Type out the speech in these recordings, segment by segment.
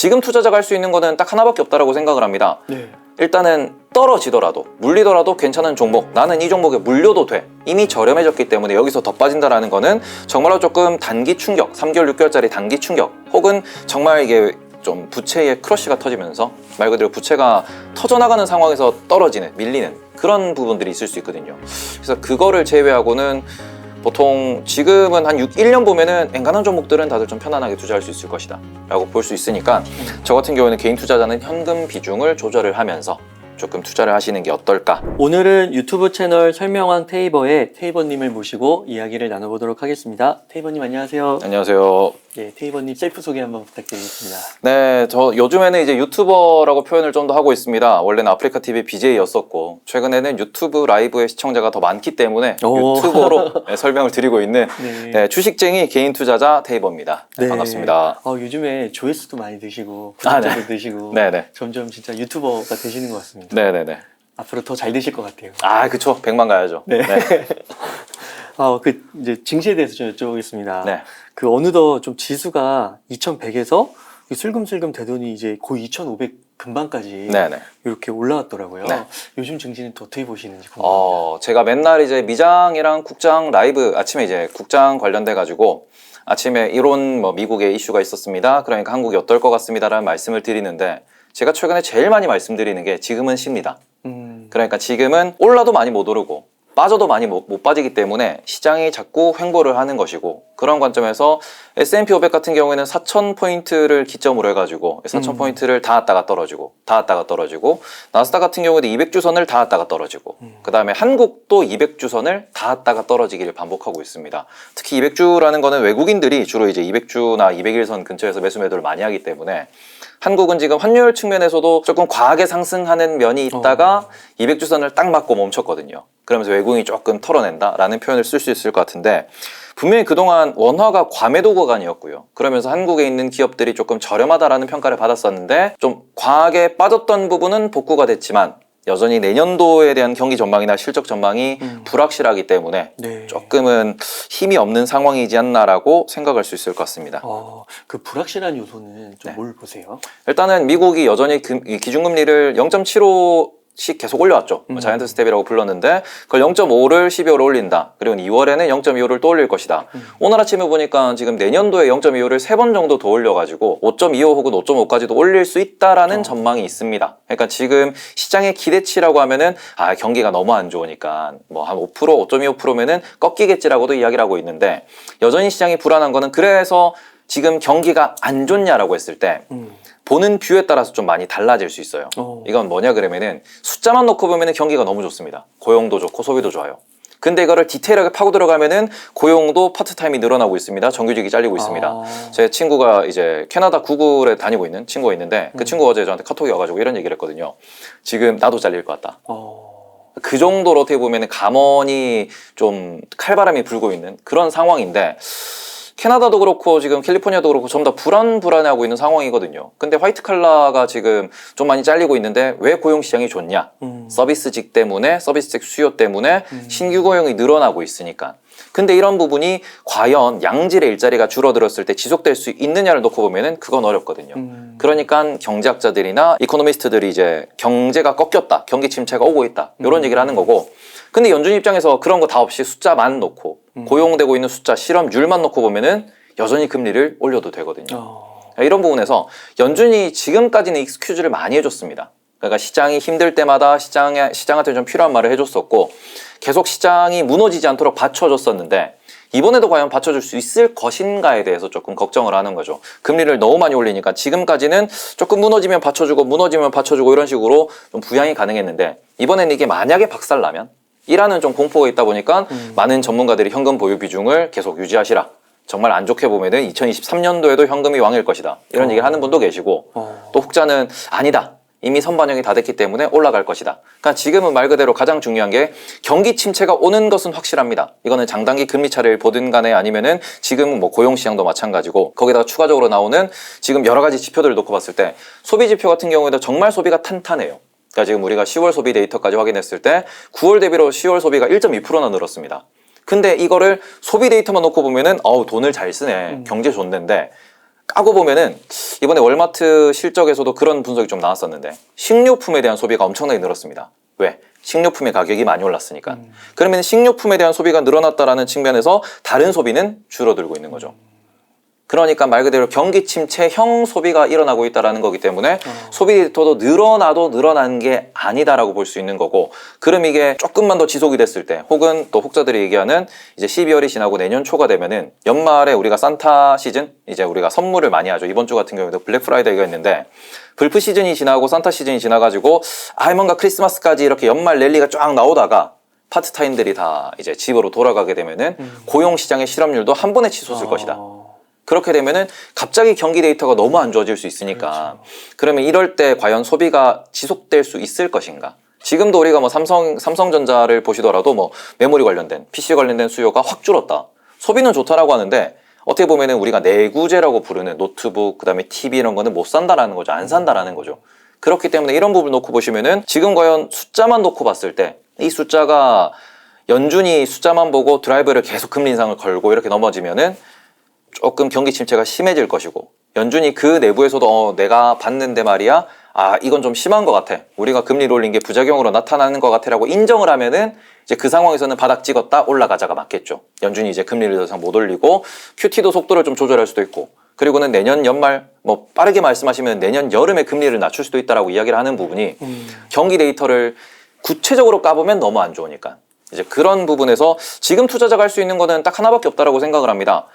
지금 투자자가 할 수 있는 거는 딱 하나밖에 없다라고 생각을 합니다. 네. 일단은 떨어지더라도 물리더라도 괜찮은 종목, 나는 이 종목에 물려도 돼, 이미 저렴해졌기 때문에 여기서 더 빠진다라는 거는 정말로 조금 단기 충격, 3개월 6개월짜리 단기 충격, 혹은 정말 이게 좀 부채의 크러쉬가 터지면서 말 그대로 부채가 터져나가는 상황에서 떨어지는, 밀리는 그런 부분들이 있을 수 있거든요. 그래서 그거를 제외하고는 보통 지금은 한 1년 보면은 엔간한 종목들은 다들 좀 편안하게 투자할 수 있을 것이다 라고 볼 수 있으니까, 저 같은 경우에는 개인 투자자는 현금 비중을 조절을 하면서 조금 투자를 하시는 게 어떨까. 오늘은 유튜브 채널 설명왕 테이버의 테이버님을 모시고 이야기를 나눠보도록 하겠습니다. 테이버님 안녕하세요. 안녕하세요. 네, 테이버님 셀프 소개 한번 부탁드리겠습니다. 네, 저 요즘에는 이제 유튜버라고 표현을 좀 더 하고 있습니다. 원래는 아프리카 TV BJ였었고 최근에는 유튜브 라이브의 시청자가 더 많기 때문에 유튜버로 네, 설명을 드리고 있는 네, 주식쟁이 개인 투자자 테이버입니다. 네, 반갑습니다. 요즘에 조회수도 많이 드시고 구독자도 드시고 네네. 점점 진짜 유튜버가 되시는 것 같습니다. 네네네. 앞으로 더 잘 되실 것 같아요. 아, 그쵸. 100만 가야죠. 네. 이제 증시에 대해서 좀 여쭤보겠습니다. 네. 어느덧 좀 지수가 2100에서 슬금슬금 되더니 이제 거의 2500 근방까지 네네. 이렇게 올라왔더라고요. 네. 요즘 증시는 또 어떻게 보시는지 궁금합니다. 제가 맨날 이제 미장이랑 국장 라이브, 아침에 이제 국장 관련돼 가지고 아침에 이런 미국의 이슈가 있었습니다, 그러니까 한국이 어떨 것 같습니다라는 말씀을 드리는데, 제가 최근에 제일 많이 말씀드리는 게 지금은 쉽니다. 그러니까 지금은 올라도 많이 못 오르고 빠져도 많이 못 빠지기 때문에 시장이 자꾸 횡보를 하는 것이고, 그런 관점에서 S&P 500 같은 경우에는 4,000포인트를 기점으로 해가지고 4,000포인트를 닿았다가 떨어지고 닿았다가 떨어지고, 나스닥 같은 경우에도 200주선을 닿았다가 떨어지고, 그 다음에 한국도 200주선을 닿았다가 떨어지기를 반복하고 있습니다. 특히 200주라는 거는 외국인들이 주로 이제 200주나 201선 근처에서 매수 매도를 많이 하기 때문에, 한국은 지금 환율 측면에서도 조금 과하게 상승하는 면이 있다가 200주선을 딱 맞고 멈췄거든요. 그러면서 외국인이 조금 털어낸다라는 표현을 쓸 수 있을 것 같은데, 분명히 그동안 원화가 과매도 구간이었고요. 그러면서 한국에 있는 기업들이 조금 저렴하다라는 평가를 받았었는데, 좀 과하게 빠졌던 부분은 복구가 됐지만 여전히 내년도에 대한 경기 전망이나 실적 전망이 불확실하기 때문에 네. 조금은 힘이 없는 상황이지 않나라고 생각할 수 있을 것 같습니다. 그 불확실한 요소는 좀 네. 뭘 보세요? 일단은 미국이 여전히 기준금리를 0.75씩 계속 올려왔죠. 자이언트 스텝이라고 불렀는데, 그걸 0.5를 12월에 올린다. 그리고 2월에는 0.25를 또 올릴 것이다. 오늘 아침에 보니까 지금 내년도에 0.25를 3번 정도 더 올려가지고 5.25 혹은 5.5까지도 올릴 수 있다라는 전망이 있습니다. 그러니까 지금 시장의 기대치라고 하면은 경기가 너무 안 좋으니까 뭐 한 5%, 5.25%면은 꺾이겠지라고도 이야기를 하고 있는데, 여전히 시장이 불안한 거는, 그래서 지금 경기가 안 좋냐라고 했을 때 보는 뷰에 따라서 좀 많이 달라질 수 있어요. 이건 뭐냐 그러면은, 숫자만 놓고 보면은 경기가 너무 좋습니다. 고용도 좋고 소비도 좋아요. 근데 이거를 디테일하게 파고 들어가면은 고용도 파트타임이 늘어나고 있습니다. 정규직이 잘리고 있습니다. 제 친구가 이제 캐나다 구글에 다니고 있는 친구가 있는데, 그 친구가 어제 저한테 카톡이 와가지고 이런 얘기를 했거든요. 지금 나도 잘릴 것 같다. 그 정도로 어떻게 보면은 감원이 좀 칼바람이 불고 있는 그런 상황인데, 캐나다도 그렇고 지금 캘리포니아도 그렇고 전부 다 불안해하고 있는 상황이거든요. 근데 화이트 칼라가 지금 좀 많이 잘리고 있는데 왜 고용 시장이 좋냐? 서비스직 때문에, 서비스직 수요 때문에 신규 고용이 늘어나고 있으니까. 근데 이런 부분이 과연 양질의 일자리가 줄어들었을 때 지속될 수 있느냐를 놓고 보면은 그건 어렵거든요. 그러니까 경제학자들이나 이코노미스트들이 이제 경제가 꺾였다, 경기 침체가 오고 있다, 이런 얘기를 하는 거고, 근데 연준 입장에서 그런 거 다 없이 숫자만 놓고 고용되고 있는 숫자, 실업률만 놓고 보면은 여전히 금리를 올려도 되거든요. 이런 부분에서 연준이 지금까지는 익스큐즈를 많이 해줬습니다. 그러니까 시장이 힘들 때마다 시장한테 좀 필요한 말을 해줬었고, 계속 시장이 무너지지 않도록 받쳐줬었는데, 이번에도 과연 받쳐줄 수 있을 것인가에 대해서 조금 걱정을 하는 거죠. 금리를 너무 많이 올리니까 지금까지는 조금 무너지면 받쳐주고 무너지면 받쳐주고 이런 식으로 좀 부양이 가능했는데, 이번에는 이게 만약에 박살나면 이라는 좀 공포가 있다 보니까 많은 전문가들이 현금 보유 비중을 계속 유지하시라, 정말 안 좋게 보면은 2023년도에도 현금이 왕일 것이다, 이런 얘기를 하는 분도 계시고, 또 혹자는 아니다, 이미 선반영이 다 됐기 때문에 올라갈 것이다. 그러니까 지금은 말 그대로 가장 중요한 게 경기 침체가 오는 것은 확실합니다. 이거는 장단기 금리 차를 보든 간에 아니면은 지금은 뭐 고용 시장도 마찬가지고, 거기다가 추가적으로 나오는 지금 여러 가지 지표들을 놓고 봤을 때 소비 지표 같은 경우에도 정말 소비가 탄탄해요. 그러니까 지금 우리가 10월 소비 데이터까지 확인했을 때 9월 대비로 10월 소비가 1.2%나 늘었습니다. 근데 이거를 소비 데이터만 놓고 보면은 돈을 잘 쓰네, 경제 좋는데, 까고 보면은 이번에 월마트 실적에서도 그런 분석이 좀 나왔었는데 식료품에 대한 소비가 엄청나게 늘었습니다. 왜? 식료품의 가격이 많이 올랐으니까. 그러면 식료품에 대한 소비가 늘어났다라는 측면에서 다른 소비는 줄어들고 있는 거죠. 그러니까 말 그대로 경기 침체형 소비가 일어나고 있다는 거기 때문에 소비 데이터도 늘어나도 늘어난 게 아니다라고 볼 수 있는 거고, 그럼 이게 조금만 더 지속이 됐을 때, 혹은 또 혹자들이 얘기하는 이제 12월이 지나고 내년 초가 되면은 연말에 우리가 산타 시즌, 이제 우리가 선물을 많이 하죠. 이번 주 같은 경우에도 블랙 프라이데이가 있는데 불프 시즌이 지나고 산타 시즌이 지나가지고 뭔가 크리스마스까지 이렇게 연말 랠리가 쫙 나오다가 파트타임들이 다 이제 집으로 돌아가게 되면은 고용 시장의 실업률도 한 번에 치솟을 것이다. 그렇게 되면은 갑자기 경기 데이터가 너무 안 좋아질 수 있으니까, 그러면 이럴 때 과연 소비가 지속될 수 있을 것인가? 지금도 우리가 뭐 삼성전자를 보시더라도 뭐 메모리 관련된 PC 관련된 수요가 확 줄었다. 소비는 좋다라고 하는데 어떻게 보면은 우리가 내구재라고 부르는 노트북, 그다음에 TV 이런 거는 못 산다라는 거죠. 안 산다라는 거죠. 그렇기 때문에 이런 부분 놓고 보시면은 지금 과연 숫자만 놓고 봤을 때 이 숫자가 연준이 숫자만 보고 드라이브를 계속 금리 인상을 걸고 이렇게 넘어지면은 조금 경기 침체가 심해질 것이고, 연준이 그 내부에서도 내가 봤는데 말이야, 이건 좀 심한 것 같아, 우리가 금리를 올린 게 부작용으로 나타나는 것 같아 라고 인정을 하면은 이제 그 상황에서는 바닥 찍었다 올라가자가 맞겠죠. 연준이 이제 금리를 더 이상 못 올리고 QT도 속도를 좀 조절할 수도 있고, 그리고는 내년 연말, 뭐 빠르게 말씀하시면 내년 여름에 금리를 낮출 수도 있다라고 이야기를 하는 부분이 경기 데이터를 구체적으로 까보면 너무 안 좋으니까 이제 그런 부분에서 지금 투자자가 할 수 있는 거는 딱 하나밖에 없다라고 생각을 합니다.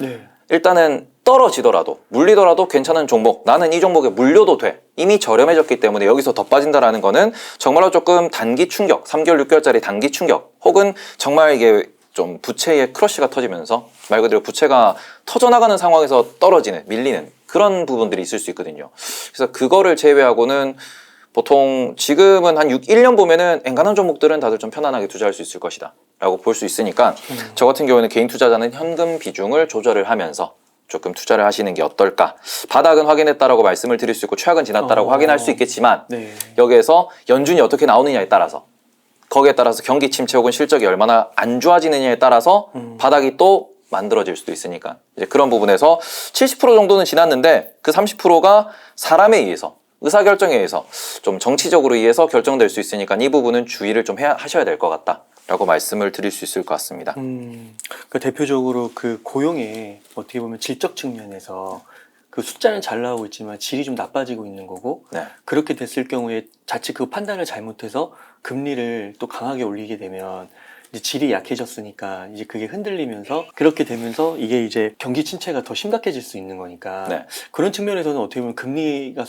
일단은 떨어지더라도 물리더라도 괜찮은 종목, 나는 이 종목에 물려도 돼, 이미 저렴해졌기 때문에 여기서 더 빠진다라는 거는 정말로 조금 단기 충격, 3개월 6개월짜리 단기 충격, 혹은 정말 이게 좀 부채의 크러쉬가 터지면서 말 그대로 부채가 터져나가는 상황에서 떨어지는, 밀리는 그런 부분들이 있을 수 있거든요. 그래서 그거를 제외하고는 보통 지금은 한 1년 보면은 엔간한 종목들은 다들 좀 편안하게 투자할 수 있을 것이다 라고 볼 수 있으니까 저 같은 경우에는 개인 투자자는 현금 비중을 조절을 하면서 조금 투자를 하시는 게 어떨까. 바닥은 확인했다라고 말씀을 드릴 수 있고 최악은 지났다라고 확인할 수 있겠지만 여기에서 연준이 어떻게 나오느냐에 따라서, 거기에 따라서 경기 침체 혹은 실적이 얼마나 안 좋아지느냐에 따라서 바닥이 또 만들어질 수도 있으니까 이제 그런 부분에서 70% 정도는 지났는데 그 30%가 사람에 의해서, 의사결정에 의해서 좀 정치적으로 의해서 결정될 수 있으니까 이 부분은 주의를 좀 하셔야 될 것 같다 라고 말씀을 드릴 수 있을 것 같습니다. 그 대표적으로 그 고용의 어떻게 보면 질적 측면에서 그 숫자는 잘 나오고 있지만 질이 좀 나빠지고 있는 거고, 그렇게 됐을 경우에 자칫 그 판단을 잘못해서 금리를 또 강하게 올리게 되면 이제 질이 약해졌으니까 이제 그게 흔들리면서, 그렇게 되면서 이게 이제 경기 침체가 더 심각해질 수 있는 거니까 그런 측면에서는 어떻게 보면 금리가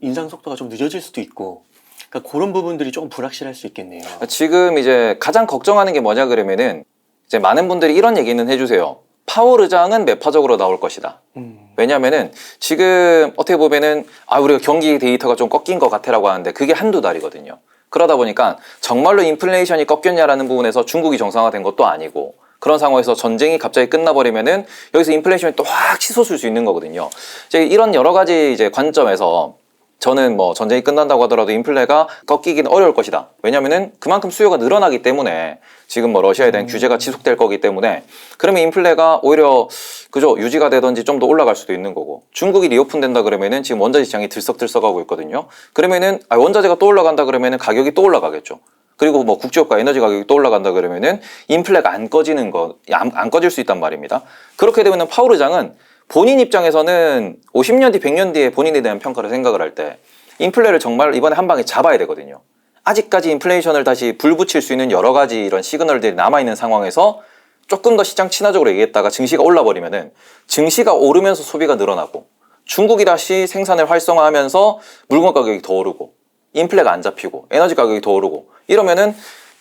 인상 속도가 좀 늦어질 수도 있고, 그러니까 그런 부분들이 조금 불확실할 수 있겠네요. 지금 이제 가장 걱정하는 게 뭐냐 그러면은 이제 많은 분들이 이런 얘기는 해주세요. 파월 의장은 매파적으로 나올 것이다. 왜냐면은 지금 어떻게 보면은 우리가 경기 데이터가 좀 꺾인 것 같아라고 하는데 그게 한두 달이거든요. 그러다 보니까 정말로 인플레이션이 꺾였냐라는 부분에서 중국이 정상화된 것도 아니고, 그런 상황에서 전쟁이 갑자기 끝나버리면은 여기서 인플레이션이 또 확 치솟을 수 있는 거거든요. 이제 이런 여러 가지 이제 관점에서 저는 뭐 전쟁이 끝난다고 하더라도 인플레가 꺾이긴 어려울 것이다. 왜냐면은 그만큼 수요가 늘어나기 때문에, 지금 뭐 러시아에 대한 규제가 지속될 거기 때문에, 그러면 인플레가 오히려 유지가 되든지 좀 더 올라갈 수도 있는 거고, 중국이 리오픈된다 그러면은 지금 원자재 시장이 들썩들썩하고 있거든요. 그러면은 원자재가 또 올라간다 그러면은 가격이 또 올라가겠죠. 그리고 뭐 국제유가, 에너지 가격이 또 올라간다 그러면은 인플레가 안 꺼질 수 있단 말입니다. 그렇게 되면은 파월 의장은 본인 입장에서는 50년 뒤, 100년 뒤에 본인에 대한 평가를 생각을 할 때 인플레를 정말 이번에 한 방에 잡아야 되거든요. 아직까지 인플레이션을 다시 불붙일 수 있는 여러 가지 이런 시그널들이 남아있는 상황에서 조금 더 시장 친화적으로 얘기했다가 증시가 올라버리면은 증시가 오르면서 소비가 늘어나고, 중국이 다시 생산을 활성화하면서 물건 가격이 더 오르고, 인플레가 안 잡히고, 에너지 가격이 더 오르고, 이러면은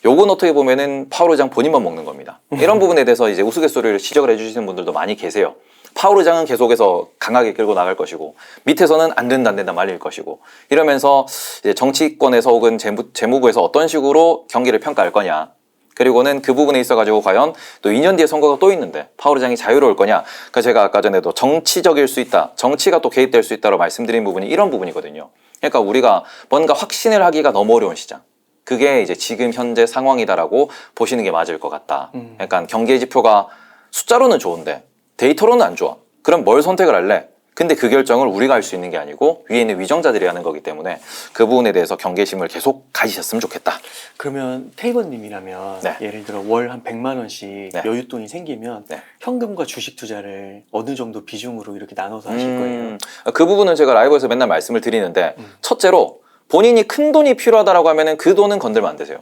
요건 어떻게 보면은 파월 의장 본인만 먹는 겁니다. 이런 부분에 대해서 이제 우스갯소리를 지적을 해주시는 분들도 많이 계세요. 파월 의장은 계속해서 강하게 끌고 나갈 것이고, 밑에서는 안 된다 말릴 것이고, 이러면서 이제 정치권에서 혹은 재무부에서 어떤 식으로 경기를 평가할 거냐, 그리고는 그 부분에 있어가지고 과연 또 2년 뒤에 선거가 또 있는데 파월 의장이 자유로울 거냐. 그러니까 제가 아까 전에도 정치적일 수 있다, 정치가 또 개입될 수 있다고 말씀드린 부분이 이런 부분이거든요. 그러니까 우리가 뭔가 확신을 하기가 너무 어려운 시장, 그게 이제 지금 현재 상황이다라고 보시는 게 맞을 것 같다. 약간 경제 지표가 숫자로는 좋은데 데이터로는 안 좋아. 그럼 뭘 선택을 할래? 근데 그 결정을 우리가 할 수 있는 게 아니고 위에 있는 위정자들이 하는 거기 때문에 그 부분에 대해서 경계심을 계속 가지셨으면 좋겠다. 그러면 테이버님이라면 네. 예를 들어 월 한 100만 원씩 네. 여윳돈이 생기면 네. 현금과 주식 투자를 어느 정도 비중으로 이렇게 나눠서 하실 거예요? 그 부분은 제가 라이브에서 맨날 말씀을 드리는데 첫째로 본인이 큰 돈이 필요하다라고 하면은 그 돈은 건들면 안 되세요.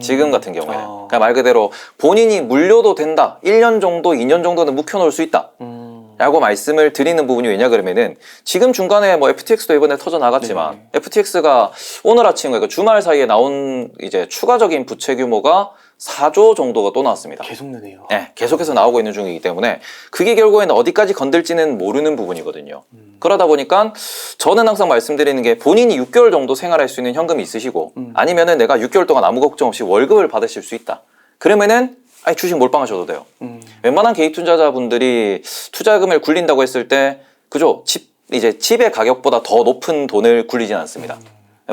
지금 같은 경우에는 그러니까 말 그대로 본인이 물려도 된다. 1년 정도, 2년 정도는 묵혀놓을 수 있다. 라고 말씀을 드리는 부분이 왜냐 그러면은 지금 중간에 뭐 FTX도 이번에 터져 나갔지만 네. FTX가 오늘 아침 그러니까 주말 사이에 나온 이제 추가적인 부채 규모가 4조 정도가 또 나왔습니다. 계속 느네요. 네, 계속해서 나오고 있는 중이기 때문에 그게 결국에는 어디까지 건들지는 모르는 부분이거든요. 그러다 보니까 저는 항상 말씀드리는 게 본인이 6개월 정도 생활할 수 있는 현금이 있으시고 아니면은 내가 6개월 동안 아무 걱정 없이 월급을 받으실 수 있다. 그러면은 아니 주식 몰빵하셔도 돼요. 웬만한 개인 투자자분들이 투자금을 굴린다고 했을 때 그죠? 집의 가격보다 더 높은 돈을 굴리진 않습니다.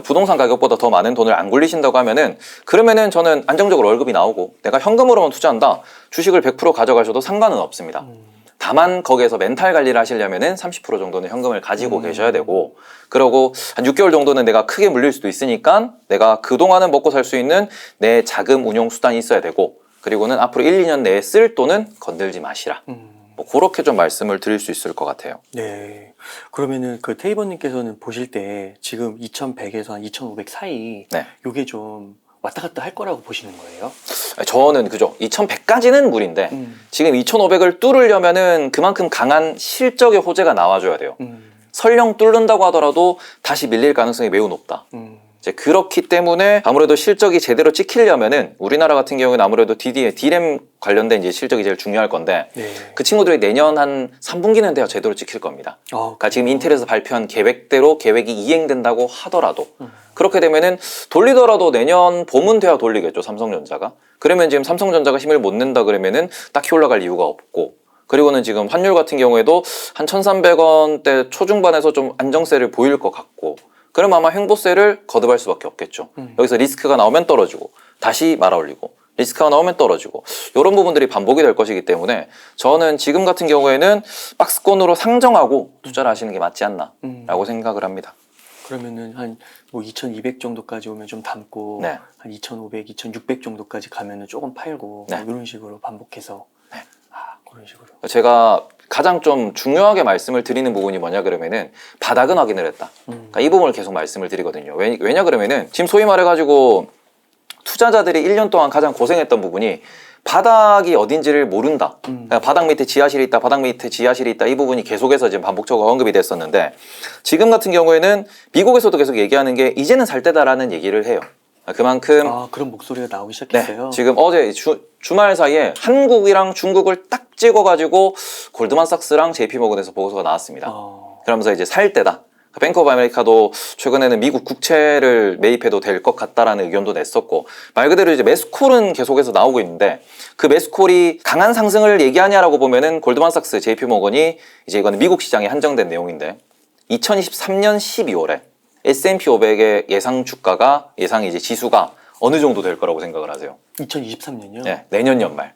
부동산 가격보다 더 많은 돈을 안 굴리신다고 하면은 그러면은 저는 안정적으로 월급이 나오고 내가 현금으로만 투자한다. 주식을 100% 가져가셔도 상관은 없습니다. 다만 거기에서 멘탈 관리를 하시려면은 30% 정도는 현금을 가지고 계셔야 되고 그러고 한 6개월 정도는 내가 크게 물릴 수도 있으니까 내가 그동안은 먹고 살 수 있는 내 자금 운용 수단이 있어야 되고 그리고는 앞으로 1, 2년 내에 쓸 돈은 건들지 마시라. 뭐 그렇게 좀 말씀을 드릴 수 있을 것 같아요. 네. 그러면은 그 테이버님께서는 보실 때 지금 2100에서 한 2500 사이 네. 요게 좀 왔다 갔다 할 거라고 보시는 거예요? 저는 그죠. 2100까지는 무리인데 지금 2500을 뚫으려면은 그만큼 강한 실적의 호재가 나와줘야 돼요. 설령 뚫는다고 하더라도 다시 밀릴 가능성이 매우 높다. 이제 그렇기 때문에 아무래도 실적이 제대로 찍히려면은 우리나라 같은 경우는 아무래도 DRAM 관련된 이제 실적이 제일 중요할 건데 네. 그 친구들이 내년 한 3분기는 돼야 제대로 찍힐 겁니다. 그러니까 지금 인텔에서 발표한 계획대로 계획이 이행된다고 하더라도 그렇게 되면은 돌리더라도 내년 봄은 돼야 돌리겠죠, 삼성전자가. 그러면 지금 삼성전자가 힘을 못 낸다 그러면은 딱히 올라갈 이유가 없고 그리고는 지금 환율 같은 경우에도 한 1,300원대 초중반에서 좀 안정세를 보일 것 같고 그럼 아마 횡보세를 거듭할 수밖에 없겠죠. 여기서 리스크가 나오면 떨어지고 다시 말아올리고 리스크가 나오면 떨어지고 이런 부분들이 반복이 될 것이기 때문에 저는 지금 같은 경우에는 박스권으로 상정하고 투자를 하시는 게 맞지 않나 라고 생각을 합니다. 그러면은 한 뭐 2200 정도까지 오면 좀 담고 네. 한 2500, 2600 정도까지 가면은 조금 팔고 네. 뭐 이런 식으로 반복해서 네. 그런 식으로. 제가 가장 좀 중요하게 말씀을 드리는 부분이 뭐냐 그러면은 바닥은 확인을 했다. 그러니까 이 부분을 계속 말씀을 드리거든요. 왜냐 그러면은 지금 소위 말해가지고 투자자들이 1년 동안 가장 고생했던 부분이 바닥이 어딘지를 모른다. 그러니까 바닥 밑에 지하실이 있다, 바닥 밑에 지하실이 있다. 이 부분이 계속해서 지금 반복적으로 언급이 됐었는데 지금 같은 경우에는 미국에서도 계속 얘기하는 게 이제는 살 때다라는 얘기를 해요. 그만큼 그런 목소리가 나오기 시작했어요. 네, 지금 어제 주말 사이에 한국이랑 중국을 딱 찍어가지고 골드만삭스랑 JP모건에서 보고서가 나왔습니다. 그러면서 이제 살 때다. 뱅크 오브 아메리카도 최근에는 미국 국채를 매입해도 될 것 같다라는 의견도 냈었고 말 그대로 이제 매수콜은 계속해서 나오고 있는데 그 매수콜이 강한 상승을 얘기하냐라고 보면은 골드만삭스, JP모건이 이제 이거는 미국 시장에 한정된 내용인데 2023년 12월에 S&P 500의 예상 주가가 예상 이제 지수가 어느 정도 될 거라고 생각을 하세요? 2023년이요? 네, 내년 연말.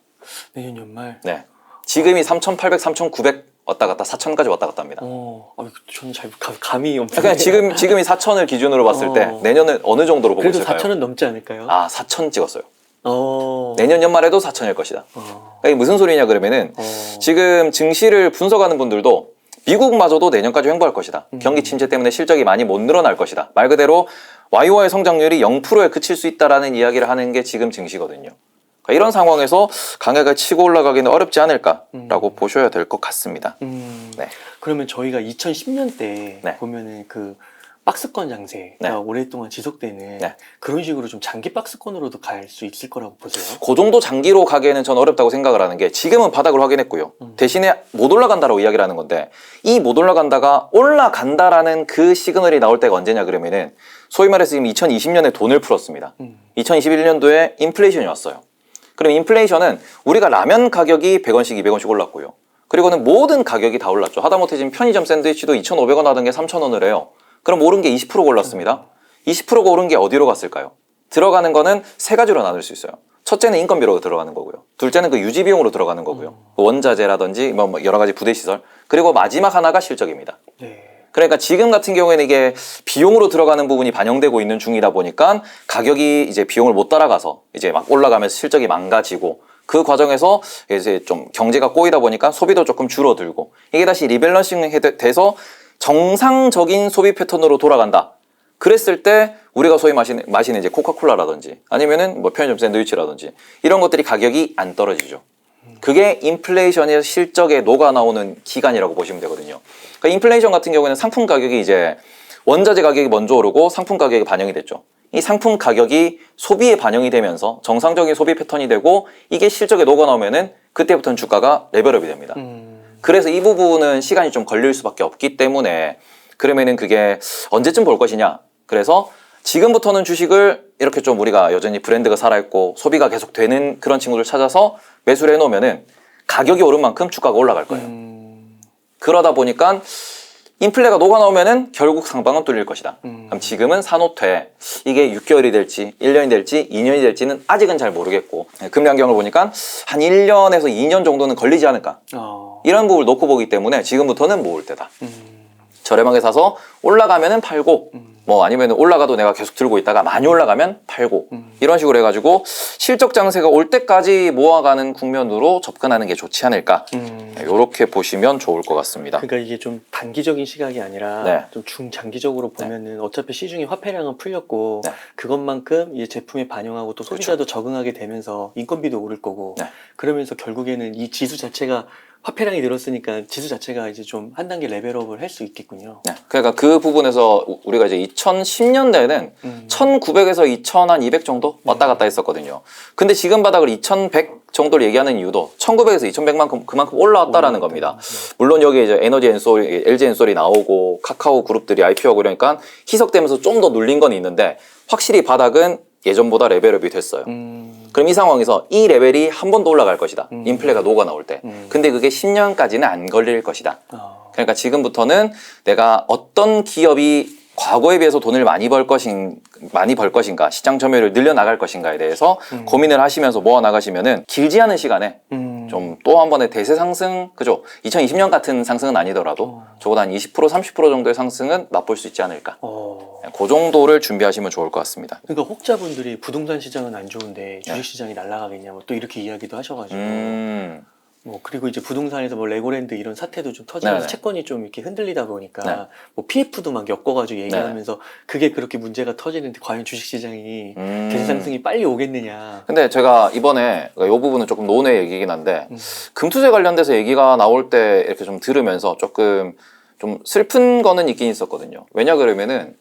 내년 연말. 네, 지금이 3,800, 3,900 왔다 갔다 4,000까지 왔다 갔다 합니다. 저는 잘 감이 없는데. 그냥 지금이 4,000을 기준으로 봤을 때 내년은 어느 정도로 보고 그래도 있을까요? 4,000은 넘지 않을까요? 4,000 찍었어요. 어. 내년 연말에도 4,000일 것이다. 그러니까 이게 무슨 소리냐 그러면은 지금 증시를 분석하는 분들도 미국마저도 내년까지 횡보할 것이다. 경기 침체 때문에 실적이 많이 못 늘어날 것이다. 말 그대로 YOY 성장률이 0%에 그칠 수 있다라는 이야기를 하는 게 지금 증시거든요. 그러니까 이런 상황에서 강하게 치고 올라가기는 어렵지 않을까라고 보셔야 될 것 같습니다. 네. 그러면 저희가 2010년 때 네. 보면은 그 박스권 장세가 네. 오랫동안 지속되는 네. 그런 식으로 좀 장기 박스권으로도 갈 수 있을 거라고 보세요? 그 정도 장기로 가기에는 저는 어렵다고 생각을 하는 게 지금은 바닥을 확인했고요. 대신에 못 올라간다라고 이야기를 하는 건데 이 못 올라간다가 올라간다라는 그 시그널이 나올 때가 언제냐 그러면은 소위 말해서 지금 2020년에 돈을 풀었습니다. 2021년도에 인플레이션이 왔어요. 그럼 인플레이션은 우리가 라면 가격이 100원씩 200원씩 올랐고요. 그리고는 모든 가격이 다 올랐죠. 하다못해 지금 편의점 샌드위치도 2,500원 하던 게 3,000원을 해요. 그럼 오른 게 20%가 올랐습니다. 20%가 오른 게 어디로 갔을까요? 들어가는 거는 세 가지로 나눌 수 있어요. 첫째는 인건비로 들어가는 거고요. 둘째는 그 유지비용으로 들어가는 거고요. 원자재라든지 뭐 여러 가지 부대시설. 그리고 마지막 하나가 실적입니다. 네. 그러니까 지금 같은 경우에는 이게 비용으로 들어가는 부분이 반영되고 있는 중이다 보니까 가격이 이제 비용을 못 따라가서 이제 막 올라가면서 실적이 망가지고 그 과정에서 이제 좀 경제가 꼬이다 보니까 소비도 조금 줄어들고 이게 다시 리밸런싱 돼서 정상적인 소비 패턴으로 돌아간다. 그랬을 때 우리가 소위 마시는 이제 코카콜라라든지 아니면은 뭐 편의점 샌드위치라든지 이런 것들이 가격이 안 떨어지죠. 그게 인플레이션의 실적에 녹아 나오는 기간이라고 보시면 되거든요. 그러니까 인플레이션 같은 경우에는 상품 가격이 이제 원자재 가격이 먼저 오르고 상품 가격이 반영이 됐죠. 이 상품 가격이 소비에 반영이 되면서 정상적인 소비 패턴이 되고 이게 실적에 녹아 나오면은 그때부터는 주가가 레벨업이 됩니다. 그래서 이 부분은 시간이 좀 걸릴 수밖에 없기 때문에 그러면은 그게 언제쯤 볼 것이냐. 그래서 지금부터는 주식을 이렇게 좀 우리가 여전히 브랜드가 살아있고 소비가 계속 되는 그런 친구들 찾아서 매수를 해놓으면은 가격이 오른 만큼 주가가 올라갈 거예요. 그러다 보니까 인플레가 녹아나오면은 결국 상방은 뚫릴 것이다. 그럼 지금은 사놓되 이게 6개월이 될지 1년이 될지 2년이 될지는 아직은 잘 모르겠고 금리 환경을 보니까 한 1년에서 2년 정도는 걸리지 않을까. 이런 부분을 놓고 보기 때문에 지금부터는 모을 때다. 저렴하게 사서 올라가면은 팔고 뭐 아니면 올라가도 내가 계속 들고 있다가 많이 올라가면 팔고 이런 식으로 해가지고 실적 장세가 올 때까지 모아가는 국면으로 접근하는 게 좋지 않을까 이렇게 보시면 좋을 것 같습니다. 그러니까 이게 좀 단기적인 시각이 아니라 네. 좀 중장기적으로 보면은 어차피 시중에 화폐량은 풀렸고 네. 그것만큼 이 제품에 반영하고 또 소비자도 적응하게 되면서 인건비도 오를 거고 네. 그러면서 결국에는 이 지수 자체가 화폐량이 늘었으니까 지수 자체가 이제 좀 한 단계 레벨업을 할 수 있겠군요. 네. 그러니까 그 부분에서 우리가 이제 2010년대에는 1900에서 2200 정도 왔다 갔다 했었거든요. 근데 지금 바닥을 2100 정도를 얘기하는 이유도 1900에서 2100만큼 그만큼 올라왔다라는 겁니다. 물론 여기에 이제 에너지 엔솔, LG 엔솔이 나오고 카카오 그룹들이 IPO하고 이러니까 희석되면서 좀 더 눌린 건 있는데 확실히 바닥은 예전보다 레벨업이 됐어요. 그럼 이 상황에서 이 레벨이 한 번 더 올라갈 것이다. 인플레가 녹아 나올 때. 근데 그게 10년까지는 안 걸릴 것이다. 그러니까 지금부터는 내가 어떤 기업이 과거에 비해서 돈을 많이 벌 것인가, 시장 점유율을 늘려나갈 것인가에 대해서 고민을 하시면서 모아 나가시면은 길지 않은 시간에 좀 또 한 번의 대세 상승, 그죠? 2020년 같은 상승은 아니더라도 적어도 한 20%, 30% 정도의 상승은 맛볼 수 있지 않을까. 그 정도를 준비하시면 좋을 것 같습니다. 그러니까 혹자분들이 부동산 시장은 안 좋은데 주식 시장이 날아가겠냐 뭐 또 이렇게 이야기도 하셔가지고 뭐 그리고 이제 부동산에서 뭐 레고랜드 이런 사태도 좀 터지면서 네네. 채권이 좀 이렇게 흔들리다 보니까 네. 뭐 PF도 막 엮어가지고 얘기하면서 그게 그렇게 문제가 터지는데 과연 주식시장이 대세 상승이 빨리 오겠느냐. 근데 제가 이번에 이 부분은 조금 논의 얘기긴 한데 금투세 관련돼서 얘기가 나올 때 이렇게 좀 들으면서 조금 좀 슬픈 거는 있긴 있었거든요. 왜냐 그러면은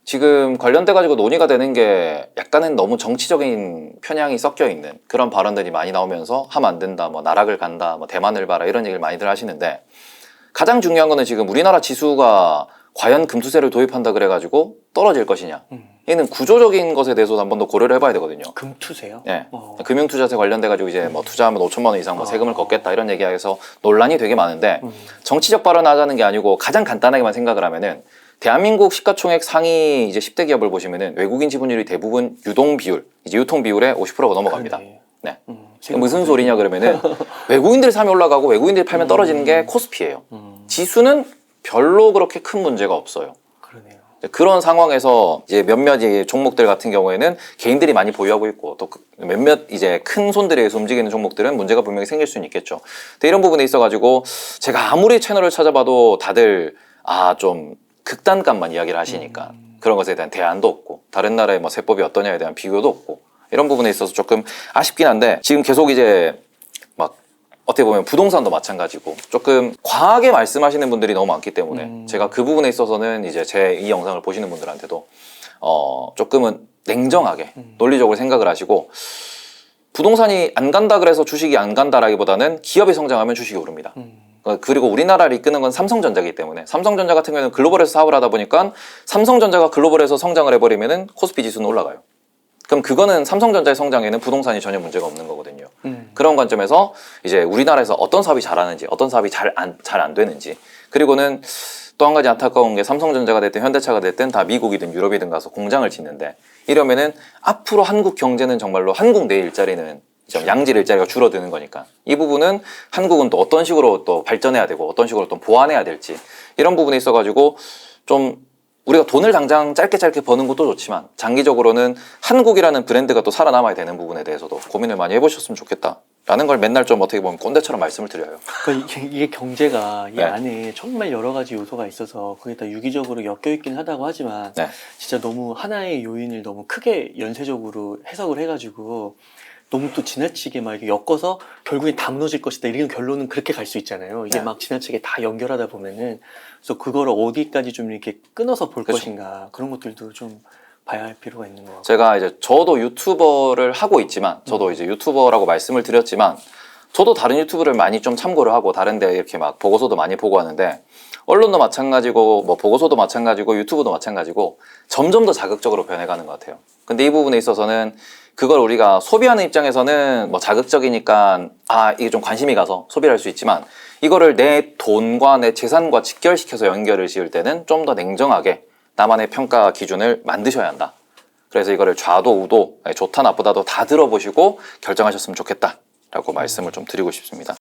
지금 관련돼가지고 논의가 되는 게 약간은 너무 정치적인 편향이 섞여 있는 그런 발언들이 많이 나오면서 하면 안 된다, 뭐 나락을 간다, 뭐 대만을 봐라 이런 얘기를 많이들 하시는데 가장 중요한 거는 지금 우리나라 지수가 과연 금투세를 도입한다 그래가지고 떨어질 것이냐. 얘는 구조적인 것에 대해서도 한 번 더 고려를 해봐야 되거든요. 금투세요? 네. 금융투자세 관련돼가지고 이제 뭐 투자하면 5천만 원 이상 뭐 세금을 걷겠다 이런 얘기해서 논란이 되게 많은데 정치적 발언하자는 게 아니고 가장 간단하게만 생각을 하면은 대한민국 시가총액 상위 이제 10대 기업을 보시면은 외국인 지분율이 대부분 유동 비율, 이제 유통 비율의 50%가 넘어갑니다. 네. 무슨 소리냐 그러면은 외국인들이 사면 올라가고 외국인들이 팔면 떨어지는 게 코스피예요. 지수는 별로 그렇게 큰 문제가 없어요. 그러네요. 그런 상황에서 이제 몇몇 종목들 같은 경우에는 개인들이 많이 보유하고 있고 또 몇몇 이제 큰 손들에 의해서 움직이는 종목들은 문제가 분명히 생길 수는 있겠죠. 근데 이런 부분에 있어가지고 제가 아무리 채널을 찾아봐도 다들 좀 극단값만 이야기를 하시니까 그런 것에 대한 대안도 없고 다른 나라의 뭐 세법이 어떠냐에 대한 비교도 없고 이런 부분에 있어서 조금 아쉽긴 한데 지금 계속 이제 막 어떻게 보면 부동산도 마찬가지고 조금 과하게 말씀하시는 분들이 너무 많기 때문에 제가 그 부분에 있어서는 이제 제 이 영상을 보시는 분들한테도 조금은 냉정하게 논리적으로 생각을 하시고 부동산이 안 간다 그래서 주식이 안 간다라기보다는 기업이 성장하면 주식이 오릅니다. 그리고 우리나라를 이끄는 건 삼성전자이기 때문에 삼성전자 같은 경우에는 글로벌에서 사업을 하다 보니까 삼성전자가 글로벌에서 성장을 해버리면은 코스피 지수는 올라가요. 그럼 그거는 삼성전자의 성장에는 부동산이 전혀 문제가 없는 거거든요. 그런 관점에서 이제 우리나라에서 어떤 사업이 잘하는지 어떤 사업이 잘 안 되는지 그리고는 또 한 가지 안타까운 게 삼성전자가 됐든 현대차가 됐든 다 미국이든 유럽이든 가서 공장을 짓는데 이러면은 앞으로 한국 경제는 정말로 한국 내 일자리는 이제 양질 일자리가 줄어드는 거니까 이 부분은 한국은 또 어떤 식으로 또 발전해야 되고 어떤 식으로 또 보완해야 될지 이런 부분에 있어가지고 좀 우리가 돈을 당장 짧게 버는 것도 좋지만 장기적으로는 한국이라는 브랜드가 또 살아남아야 되는 부분에 대해서도 고민을 많이 해보셨으면 좋겠다라는 걸 맨날 좀 어떻게 보면 꼰대처럼 말씀을 드려요. 그러니까 이게 경제가 이 네. 안에 정말 여러 가지 요소가 있어서 그게 다 유기적으로 엮여 있긴 하다고 하지만 네. 진짜 너무 하나의 요인을 너무 크게 연쇄적으로 해석을 해가지고 너무 또 지나치게 막 이렇게 엮어서 결국엔 다 무너질 것이다 이런 결론은 그렇게 갈 수 있잖아요. 이게 네. 막 지나치게 다 연결하다 보면은 그래서 그거를 어디까지 좀 이렇게 끊어서 볼 그쵸. 것인가 그런 것들도 좀 봐야 할 필요가 있는 것 같아요. 제가 이제 저도 유튜버를 하고 있지만 저도 이제 유튜버라고 말씀을 드렸지만 저도 다른 유튜브를 많이 좀 참고를 하고 다른데 이렇게 막 보고서도 많이 보고 하는데 언론도 마찬가지고 뭐 보고서도 마찬가지고 유튜브도 마찬가지고 점점 더 자극적으로 변해가는 것 같아요. 근데 이 부분에 있어서는 그걸 우리가 소비하는 입장에서는 뭐 자극적이니까 이게 좀 관심이 가서 소비를 할 수 있지만 이거를 내 돈과 내 재산과 직결시켜서 연결을 지을 때는 좀 더 냉정하게 나만의 평가 기준을 만드셔야 한다. 그래서 이거를 좌도 우도 좋다 나쁘다도 다 들어보시고 결정하셨으면 좋겠다라고 말씀을 좀 드리고 싶습니다.